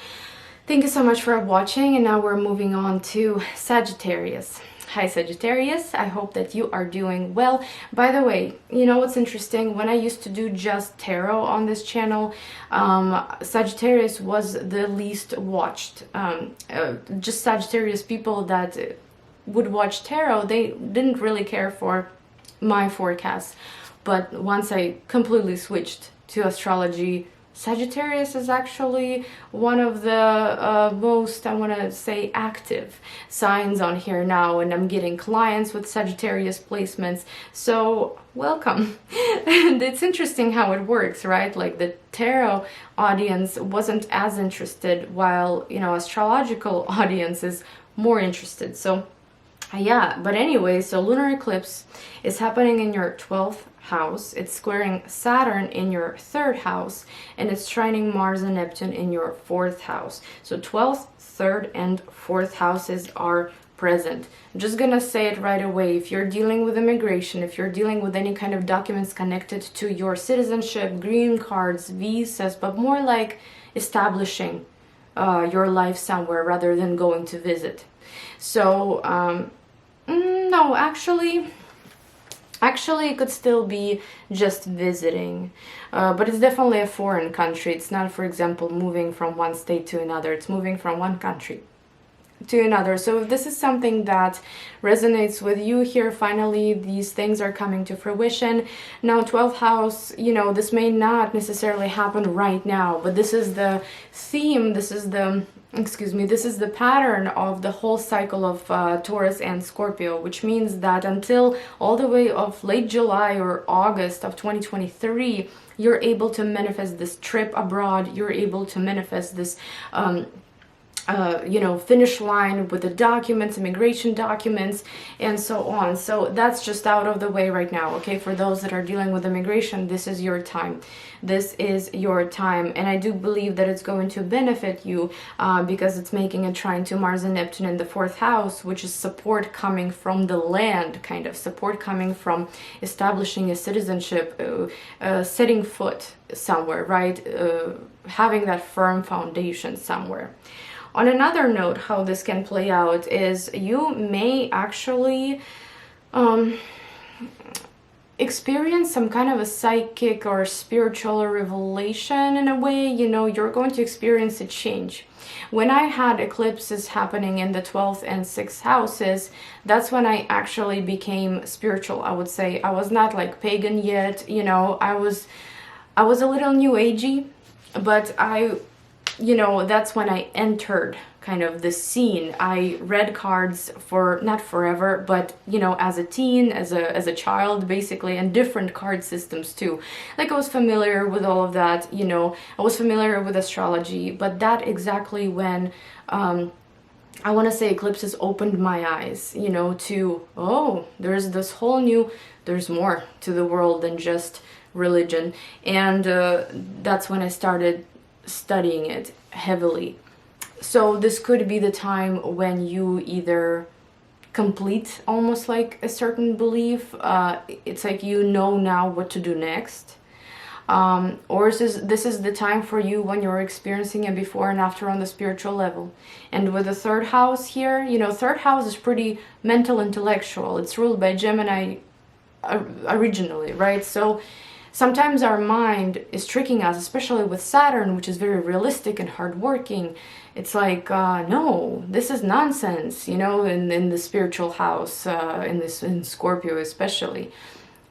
Thank you so much for watching, and now we're moving on to Sagittarius. Hi Sagittarius, I hope that you are doing well. By the way, you know what's interesting? When I used to do just tarot on this channel, Sagittarius was the least watched. Just Sagittarius people that would watch tarot, they didn't really care for my forecast. But once I completely switched to astrology, Sagittarius is actually one of the most, I want to say, active signs on here now, and I'm getting clients with Sagittarius placements, so welcome. And it's interesting how it works, right? Like the tarot audience wasn't as interested, while, you know, astrological audience is more interested. So yeah, but anyway, so lunar eclipse is happening in your 12th house. It's squaring Saturn in your 3rd house, and it's trining Mars and Neptune in your 4th house. So 12th, 3rd, and 4th houses are present. I'm just gonna say it right away. If you're dealing with immigration, if you're dealing with any kind of documents connected to your citizenship, green cards, visas, but more like establishing your life somewhere rather than going to visit. So no, actually it could still be just visiting, but it's definitely a foreign country. It's not, for example, moving from one state to another. It's moving from one country to another. So if this is something that resonates with you here, finally these things are coming to fruition. Now 12th house, you know, this may not necessarily happen right now, but this is the theme, this is the this is the pattern of the whole cycle of Taurus and Scorpio, which means that until all the way of late July or August of 2023, you're able to manifest this trip abroad, you're able to manifest this you know, finish line with the documents, immigration documents, and so on. So that's just out of the way right now, okay? For those that are dealing with immigration, this is your time. This is your time. And I do believe that it's going to benefit you because it's making a trine to Mars and Neptune in the 4th house, which is support coming from the land, kind of support coming from establishing a citizenship, setting foot somewhere, right? Having that firm foundation somewhere. On another note, how this can play out is you may actually experience some kind of a psychic or spiritual revelation in a way. You know, you're going to experience a change. When I had eclipses happening in the 12th and 6th houses, that's when I actually became spiritual, I would say. I was not like pagan yet, you know, I was a little new agey, but you know, that's when I entered kind of the scene. I read cards for not forever, but you know, as a teen, as a child, basically, and different card systems too. Like I was familiar with all of that, you know, I was familiar with astrology, but that exactly when I want to say eclipses opened my eyes, you know, to, oh, there's this whole new, there's more to the world than just religion. And that's when I started studying it heavily. So this could be the time when you either complete almost like a certain belief, it's like you know now what to do next, or this is the time for you when you're experiencing a before and after on the spiritual level. And with the 3rd house here, you know, 3rd house is pretty mental, intellectual. It's ruled by Gemini originally, right? So sometimes our mind is tricking us, especially with Saturn, which is very realistic and hardworking. It's like, no, this is nonsense, you know, in the spiritual house, in Scorpio especially.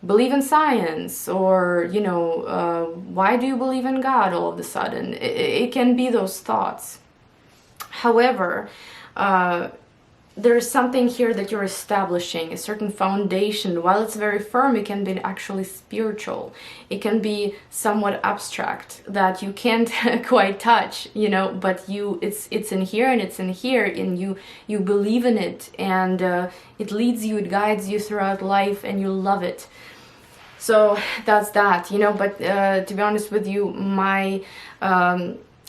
Believe in science, or, you know, why do you believe in God all of a sudden? It can be those thoughts. However, there's something here that you're establishing, a certain foundation. While it's very firm, it can be actually spiritual. It can be somewhat abstract that you can't quite touch, you know, but it's in here and it's in here, and you believe in it, and it leads you, it guides you throughout life, and you love it. So that's that, you know. But to be honest with you, my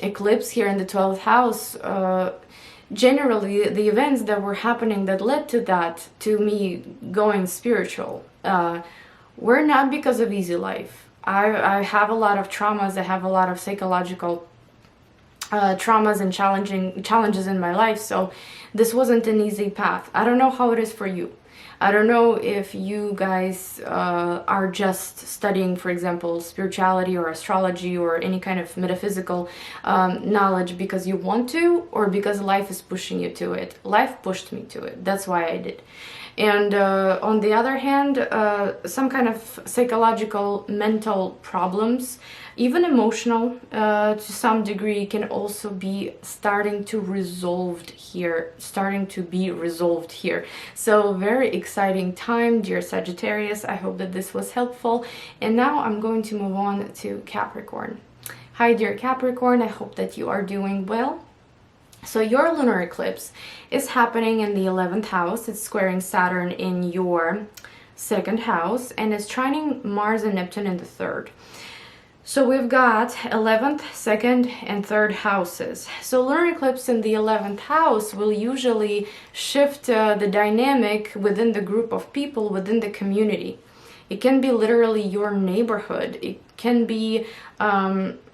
eclipse here in the 12th house, generally the events that were happening that led to that, to me going spiritual, were not because of easy life. I have a lot of traumas, I have a lot of psychological traumas and challenges in my life, so this wasn't an easy path. I don't know how it is for you. I don't know if you guys are just studying, for example, spirituality or astrology or any kind of metaphysical knowledge because you want to, or because life is pushing you to it. Life pushed me to it. That's why I did. And on the other hand, some kind of psychological, mental problems, even emotional to some degree, can also be starting to be resolved here. So very exciting time, dear Sagittarius. I hope that this was helpful. And now I'm going to move on to Capricorn. Hi, dear Capricorn. I hope that you are doing well. So your lunar eclipse is happening in the 11th house. It's squaring Saturn in your 2nd house, and it's trining Mars and Neptune in the 3rd. So we've got 11th, 2nd, and 3rd houses. So lunar eclipse in the 11th house will usually shift the dynamic within the group of people, within the community. It can be literally your neighborhood. It can be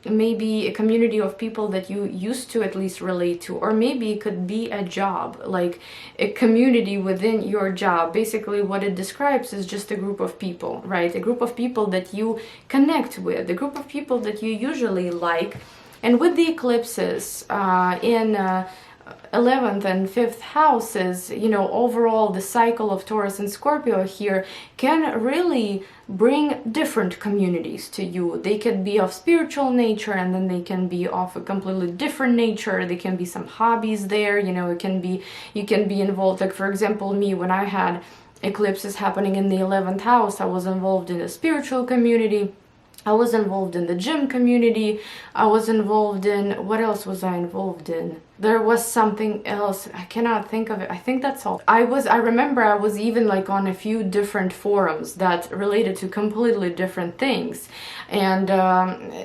maybe a community of people that you used to at least relate to, or maybe it could be a job, like a community within your job. Basically what it describes is just a group of people, right? A group of people that you connect with, a group of people that you usually like. And with the eclipses in 11th and 5th houses, you know, overall the cycle of Taurus and Scorpio here can really bring different communities to you. They can be of spiritual nature, and then they can be of a completely different nature. There can be some hobbies there, you know, it can be, you can be involved. Like for example, me, when I had eclipses happening in the 11th house, I was involved in a spiritual community. I was involved in the gym community. I was involved in, what else was I involved in? There was something else. I cannot think of it. I think that's all. I remember I was even like on a few different forums that related to completely different things. And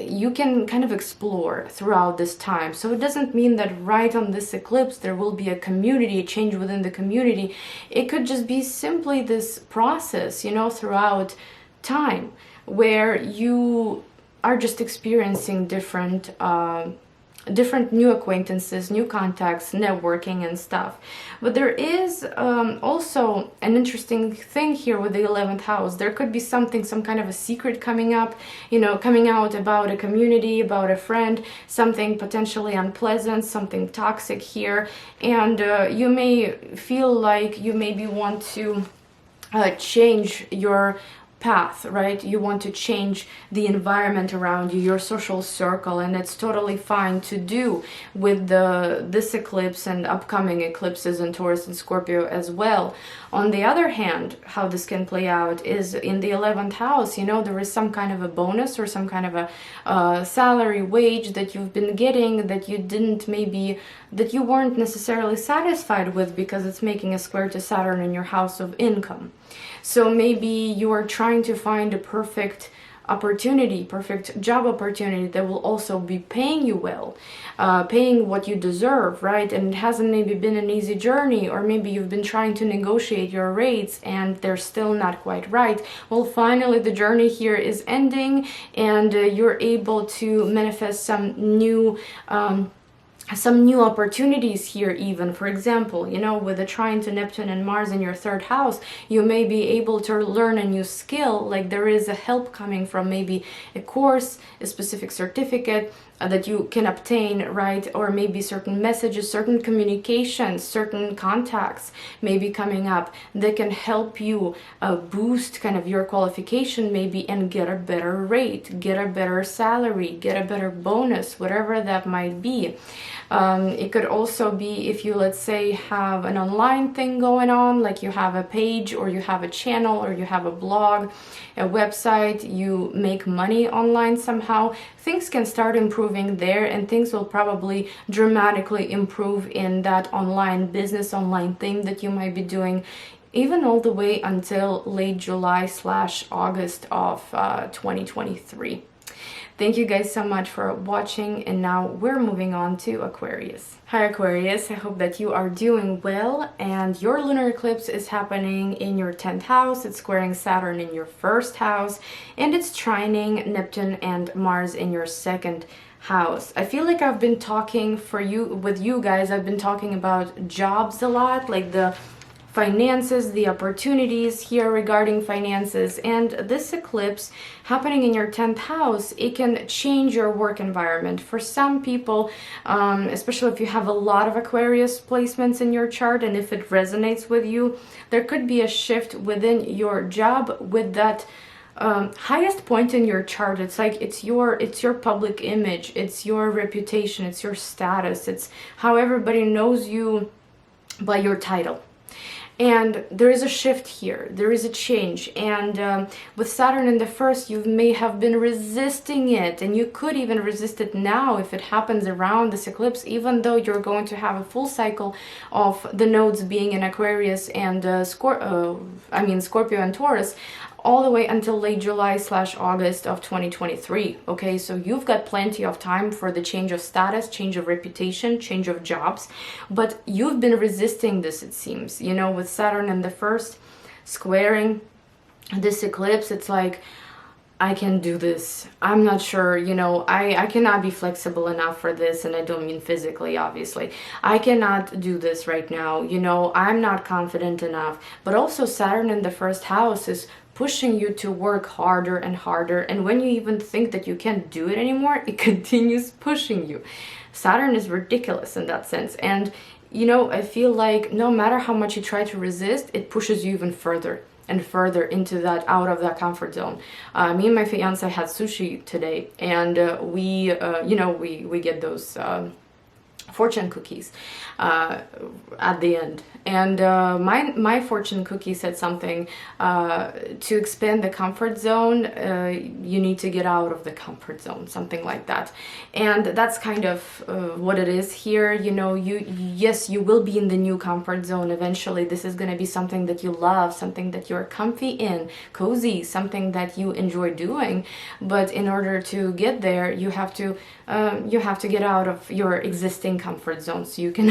you can kind of explore throughout this time. So it doesn't mean that right on this eclipse there will be a community, a change within the community. It could just be simply this process, you know, throughout time, where you are just experiencing different new acquaintances, new contacts, networking and stuff. But there is also an interesting thing here with the 11th house. There could be something, some kind of a secret coming up, you know, coming out about a community, about a friend, something potentially unpleasant, something toxic here. And you may feel like you maybe want to change your path, right? You want to change the environment around you, your social circle, and it's totally fine to do with this eclipse and upcoming eclipses in Taurus and Scorpio as well. On the other hand, how this can play out is in the 11th house, you know, there is some kind of a bonus or some kind of a salary, wage that you've been getting that you didn't maybe, that you weren't necessarily satisfied with because it's making a square to Saturn in your house of income. So maybe you are trying to find a perfect opportunity, perfect job opportunity that will also be paying you well, paying what you deserve, right? And it hasn't maybe been an easy journey, or maybe you've been trying to negotiate your rates and they're still not quite right. Well, finally the journey here is ending, and you're able to manifest some new opportunities here. Even, for example, you know, with the trine to Neptune and Mars in your 3rd house, you may be able to learn a new skill. Like there is a help coming from maybe a course, a specific certificate that you can obtain, right? Or maybe certain messages, certain communications, certain contacts may be coming up that can help you boost kind of your qualification maybe, and get a better rate, get a better salary, get a better bonus, whatever that might be. It could also be if you, let's say, have an online thing going on, like you have a page or you have a channel or you have a blog, a website, you make money online somehow, things can start improving there, and things will probably dramatically improve in that online business, online thing that you might be doing, even all the way until late July/August of 2023. Thank you guys so much for watching, and now we're moving on to Aquarius. Hi Aquarius, I hope that you are doing well, and your lunar eclipse is happening in your 10th house. It's squaring Saturn in your 1st house, and it's trining Neptune and Mars in your 2nd house. I feel like I've been talking with you guys, I've been talking about jobs a lot, like the finances, the opportunities here regarding finances, and this eclipse happening in your 10th house, it can change your work environment. For some people, especially if you have a lot of Aquarius placements in your chart, and if it resonates with you, there could be a shift within your job with that highest point in your chart. It's like it's your public image, it's your reputation, it's your status, it's how everybody knows you by your title. And there is a shift here, there is a change, and with Saturn in the 1st, you may have been resisting it, and you could even resist it now if it happens around this eclipse, even though you're going to have a full cycle of the nodes being in Aquarius and Scorpio and Taurus, all the way until late July/August of 2023. Okay, so you've got plenty of time for the change of status, change of reputation, change of jobs, but you've been resisting this, it seems, you know, with Saturn in the 1st squaring this eclipse, it's like, I can do this. I'm not sure, you know, I cannot be flexible enough for this, and I don't mean physically, obviously. I cannot do this right now, you know, I'm not confident enough. But also Saturn in the first house is pushing you to work harder and harder, and when you even think that you can't do it anymore, it continues pushing you. Saturn is ridiculous in that sense, and you know, I feel like no matter how much you try to resist, it pushes you even further and further into that, out of that comfort zone. Me and my fiance had sushi today, and you know, we get those fortune cookies at the end, and my fortune cookie said something, to expand the comfort zone, you need to get out of the comfort zone, something like that. And that's kind of what it is here. You know, yes, you will be in the new comfort zone eventually. This is going to be something that you love, something that you're comfy in, cozy, something that you enjoy doing. But in order to get there, you have to get out of your existing comfort zone, so you can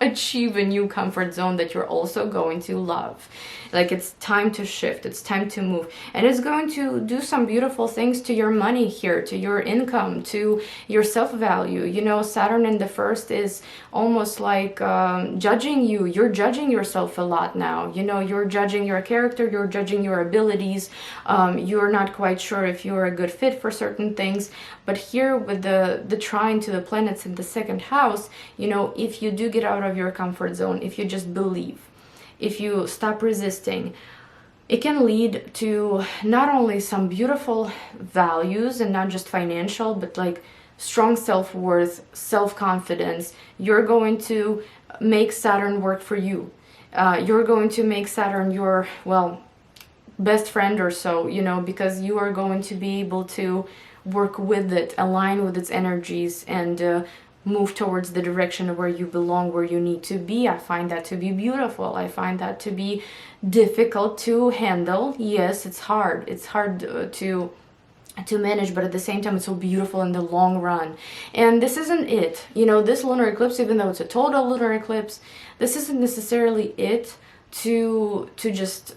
achieve a new comfort zone that you're also going to love. Like, it's time to shift, it's time to move, and it's going to do some beautiful things to your money here, to your income, to your self-value. You know, Saturn in the first is almost like judging you. You're judging yourself a lot now. You know, you're judging your character, you're judging your abilities. You're not quite sure if you're a good fit for certain things. But here with the trine to the planets in the second house, you know, if you do get out of your comfort zone, if you just believe, if you stop resisting, it can lead to not only some beautiful values, and not just financial, but like strong self-worth, self-confidence. You're going to make Saturn work for you. You're going to make Saturn your, well, best friend or so, you know, because you are going to be able to work with it, align with its energies, and move towards the direction where you belong, where you need to be. I find that to be beautiful. I find that to be difficult to handle. Yes, it's hard. It's hard to manage, but at the same time, it's so beautiful in the long run. And this isn't it. You know, this lunar eclipse, even though it's a total lunar eclipse, this isn't necessarily it to just,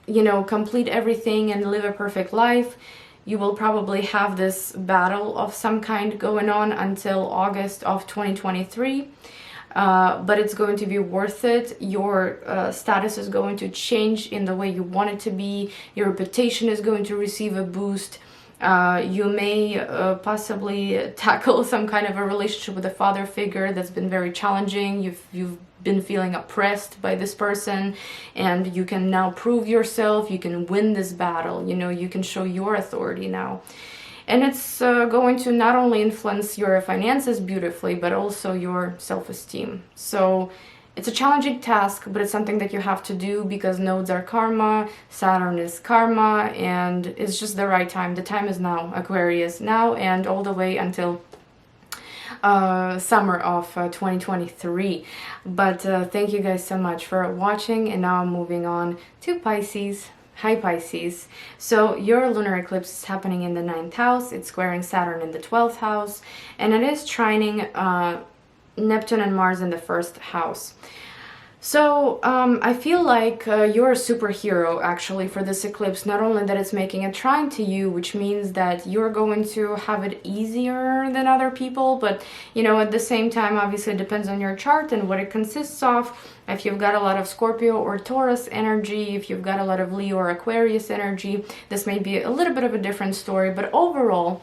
you know, complete everything and live a perfect life. You will probably have this battle of some kind going on until August of 2023, but it's going to be worth it. Your status is going to change in the way you want it to be. Your reputation is going to receive a boost. You may possibly tackle some kind of a relationship with a father figure that's been very challenging. You've been feeling oppressed by this person, and you can now prove yourself. You can win this battle. You know, you can show your authority now. And it's going to not only influence your finances beautifully, but also your self-esteem. So it's a challenging task, but it's something that you have to do because nodes are karma, Saturn is karma, and it's just the right time. The time is now, Aquarius, now and all the way until summer of 2023. But thank you guys so much for watching, and now I'm moving on to Pisces. Hi Pisces. So your lunar eclipse is happening in the 9th house. It's squaring Saturn in the 12th house, and it is trining Neptune and Mars in the 1st house. So I feel like you're a superhero actually for this eclipse. Not only that it's making a trine to you, which means that you're going to have it easier than other people, but you know, at the same time, obviously it depends on your chart and what it consists of. If you've got a lot of Scorpio or Taurus energy, if you've got a lot of Leo or Aquarius energy, this may be a little bit of a different story, but overall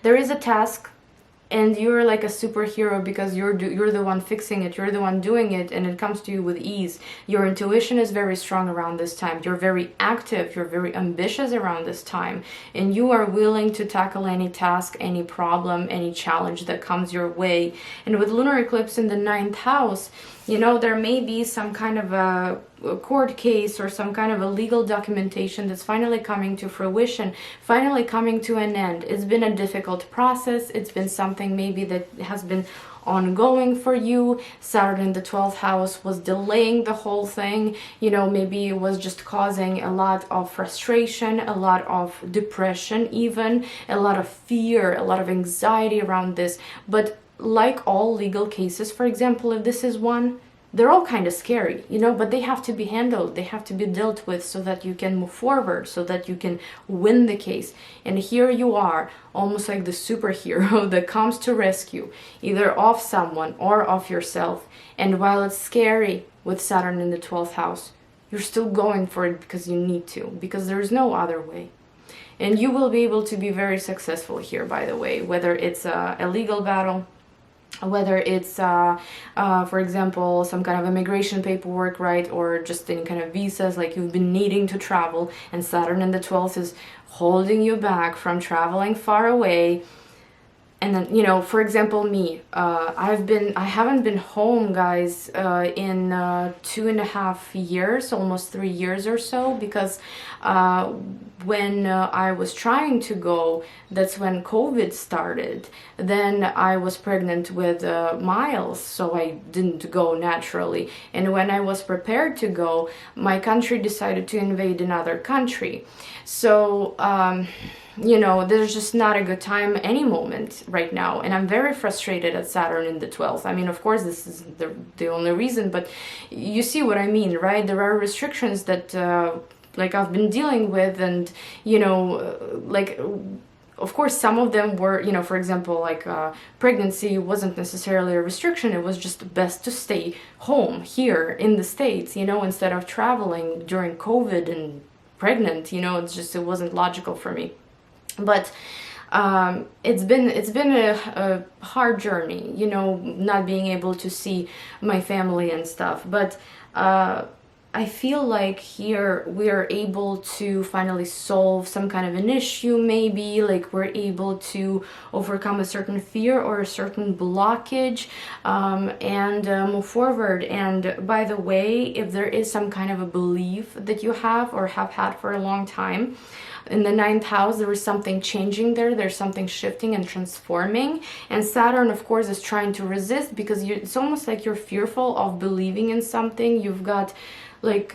there is a task. And you're like a superhero because you're the one fixing it, you're the one doing it, and it comes to you with ease. Your intuition is very strong around this time. You're very active, you're very ambitious around this time, and you are willing to tackle any task, any problem, any challenge that comes your way. And with lunar eclipse in the 9th house, you know, there may be some kind of a court case or some kind of a legal documentation that's finally coming to fruition, finally coming to an end. It's been a difficult process. It's been something maybe that has been ongoing for you. Saturn in the 12th house was delaying the whole thing. You know, maybe it was just causing a lot of frustration, a lot of depression, even a lot of fear, a lot of anxiety around this. But like all legal cases, for example, if this is one, they're all kind of scary, you know, but they have to be handled, they have to be dealt with so that you can move forward, so that you can win the case. And here you are, almost like the superhero that comes to rescue either of someone or of yourself. And while it's scary with Saturn in the 12th house, you're still going for it because you need to, because there's no other way. And you will be able to be very successful here, by the way, whether it's a legal battle, whether it's, for example, some kind of immigration paperwork, right, or just any kind of visas, like you've been needing to travel, and Saturn in the 12th is holding you back from traveling far away. And then, you know, for example, me, I haven't been home, guys, in 2.5 years, almost 3 years or so, because when I was trying to go, that's when COVID started. Then I was pregnant with Miles, so I didn't go naturally. And when I was prepared to go, my country decided to invade another country. So, you know, there's just not a good time any moment right now. And I'm very frustrated at Saturn in the 12th. I mean, of course, this is the only reason, but you see what I mean, right? There are restrictions that, like, I've been dealing with, and, you know, like, of course, some of them were, you know, for example, like pregnancy wasn't necessarily a restriction. It was just best to stay home here in the States, you know, instead of traveling during COVID and pregnant, you know, it wasn't logical for me. But it's been a hard journey, you know, not being able to see my family and stuff. But I feel like here we are able to finally solve some kind of an issue, maybe, like we're able to overcome a certain fear or a certain blockage, and move forward. And by the way, if there is some kind of a belief that you have or have had for a long time, in the 9th house, there is something changing there. There's something shifting and transforming. And Saturn, of course, is trying to resist, because it's almost like you're fearful of believing in something. You've got like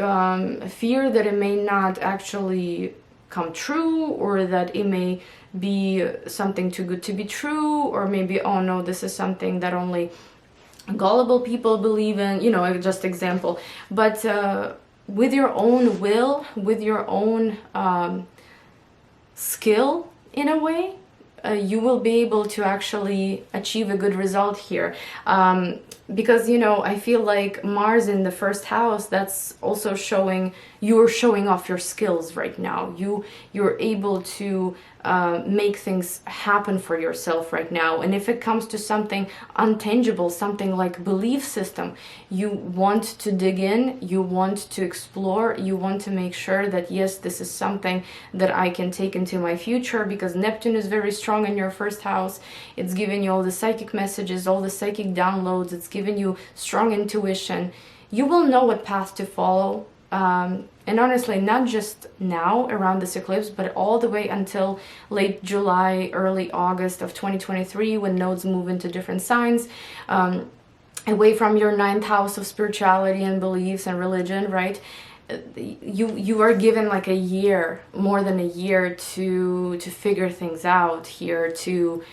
fear that it may not actually come true, or that it may be something too good to be true, or maybe, oh no, this is something that only gullible people believe in, you know, just example. But with your own will, with your own skill, in a way, you will be able to actually achieve a good result here. Because, you know, I feel like Mars in the 1st house, that's also showing, you're showing off your skills right now. You're able to make things happen for yourself right now. And if it comes to something untangible, something like belief system, you want to dig in, you want to explore, you want to make sure that, yes, this is something that I can take into my future, because Neptune is very strong in your 1st house. It's giving you all the psychic messages, all the psychic downloads. It's giving you strong intuition. You will know what path to follow. And honestly, not just now around this eclipse, but all the way until late July, early August of 2023, when nodes move into different signs, away from your 9th house of spirituality and beliefs and religion, right? You are given like a year, more than a year, to figure things out here, to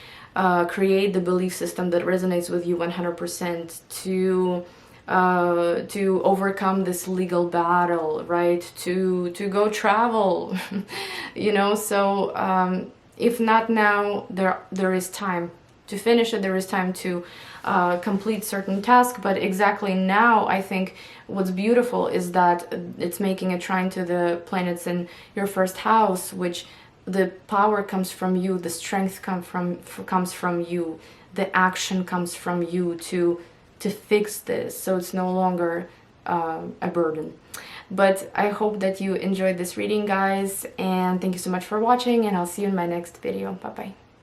create the belief system that resonates with you 100%, to overcome this legal battle, right? To go travel, you know. So if not now, there is time to finish it. There is time to complete certain tasks. But exactly now, I think what's beautiful is that it's making a trine to the planets in your 1st house, which the power comes from you, the strength comes from you, the action comes from you to fix this, so it's no longer a burden. But I hope that you enjoyed this reading, guys, and thank you so much for watching, and I'll see you in my next video. Bye bye.